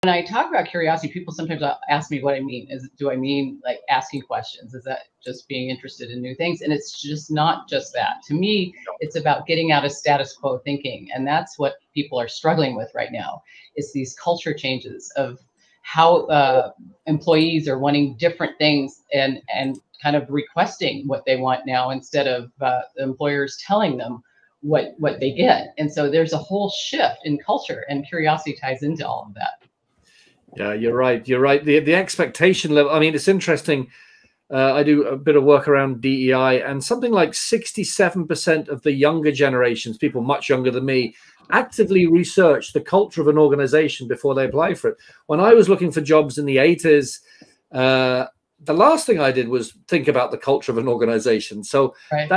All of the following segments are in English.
when I talk about curiosity, people sometimes ask me what I mean. Do I mean like asking questions? Is that just being interested in new things? And it's just not just that. To me, it's about getting out of status quo thinking. And that's what people are struggling with right now. It's these culture changes of how employees are wanting different things and kind of requesting what they want now instead of the employers telling them what they get. And so there's a whole shift in culture, and curiosity ties into all of that. Yeah, you're right. You're right. The expectation level. I mean, it's interesting. I do a bit of work around DEI, and something like 67% of the younger generations, people much younger than me, actively research the culture of an organization before they apply for it. When I was looking for jobs in the 80s, the last thing I did was think about the culture of an organization. So right.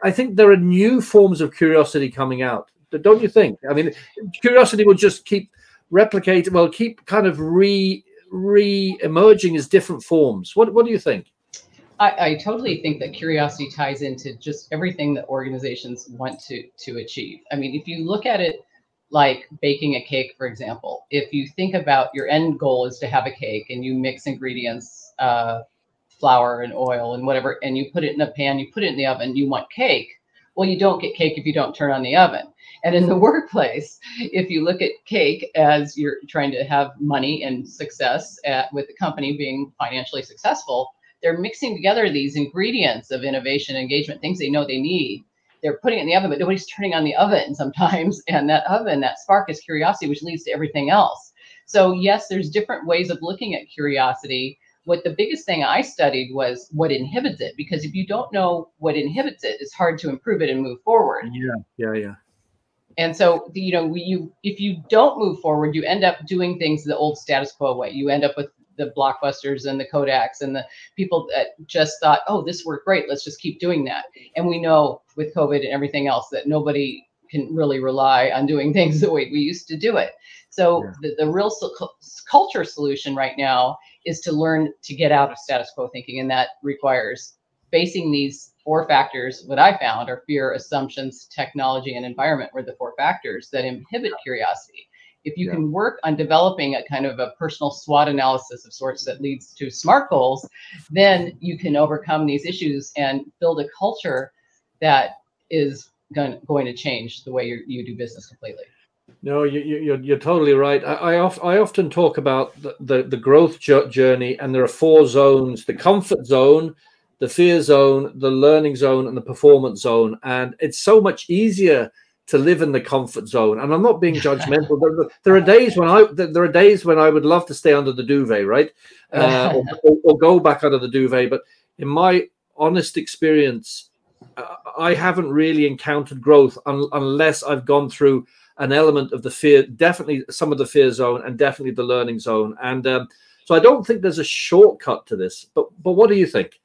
I think there are new forms of curiosity coming out. Don't you think? I mean, curiosity will just keep replicating, well, keep kind of re-emerging as different forms. What do you think? I totally think that curiosity ties into just everything that organizations want to achieve. I mean, if you look at it like baking a cake, for example, if you think about your end goal is to have a cake and you mix ingredients, flour and oil and whatever, and you put it in a pan, you put it in the oven, you want cake. Well, you don't get cake if you don't turn on the oven. And in the workplace, if you look at cake as you're trying to have money and success with the company being financially successful, they're mixing together these ingredients of innovation, engagement, things they know they need. They're putting it in the oven, but nobody's turning on the oven sometimes. And that oven, that spark is curiosity, which leads to everything else. So yes, there's different ways of looking at curiosity. What the biggest thing I studied was what inhibits it, because if you don't know what inhibits it, it's hard to improve it and move forward. Yeah. And so, you know, if you don't move forward, you end up doing things the old status quo way. You end up with the Blockbusters and the Kodaks and the people that just thought, oh, this worked great, let's just keep doing that. And we know with COVID and everything else that nobody can really rely on doing things the way we used to do it. So the real culture solution right now is to learn to get out of status quo thinking. And that requires facing these 4 factors. What I found are fear, assumptions, technology, and environment were the 4 factors that inhibit curiosity. If you can work on developing a kind of a personal SWOT analysis of sorts that leads to SMART goals, then you can overcome these issues and build a culture that is going to change the way you do business completely. No, you're totally right. I often talk about the growth journey, and there are 4 zones: the comfort zone, the fear zone, the learning zone, and the performance zone. And it's so much easier to live in the comfort zone. And I'm not being judgmental. There are days when I would love to stay under the duvet, right? Or go back under the duvet. But in my honest experience, I haven't really encountered growth unless I've gone through an element of the fear, definitely some of the fear zone, and definitely the learning zone. And so I don't think there's a shortcut to this. But what do you think?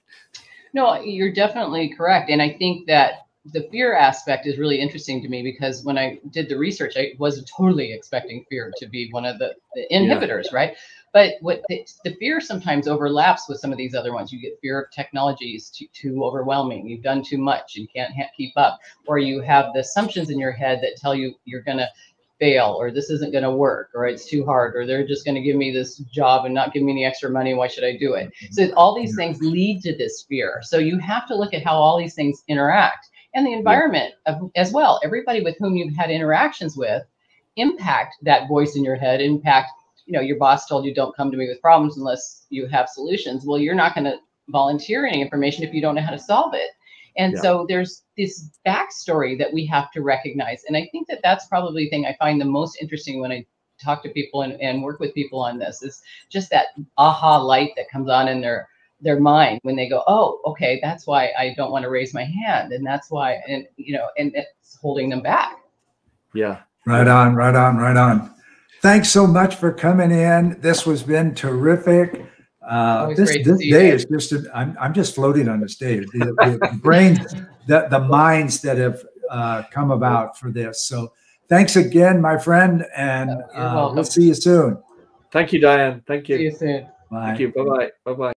No, you're definitely correct. And I think that the fear aspect is really interesting to me, because when I did the research, I wasn't totally expecting fear to be one of the inhibitors, right? But what the fear sometimes overlaps with some of these other ones. You get fear of technology is too overwhelming. You've done too much. You can't keep up. Or you have the assumptions in your head that tell you you're going to fail, or this isn't going to work, or it's too hard, or they're just going to give me this job and not give me any extra money. Why should I do it? So all these things lead to this fear. So you have to look at how all these things interact. And the environment as well. Everybody with whom you've had interactions with impact that voice in your head, impact, you know, your boss told you don't come to me with problems unless you have solutions. Well, you're not going to volunteer any information if you don't know how to solve it. And so there's this backstory that we have to recognize. And I think that that's probably the thing I find the most interesting when I talk to people and work with people on this, is just that aha light that comes on in their mind when they go, oh, okay, that's why I don't want to raise my hand. And that's why, and you know, and it's holding them back. Yeah. Right on. Thanks so much for coming in. This has been terrific. This day is just, I'm just floating on the stage. The brains, the minds that have come about for this. So thanks again, my friend. And we'll see you soon. Thank you, Diane. Thank you. See you soon. Bye. Thank you. Bye-bye. Bye-bye.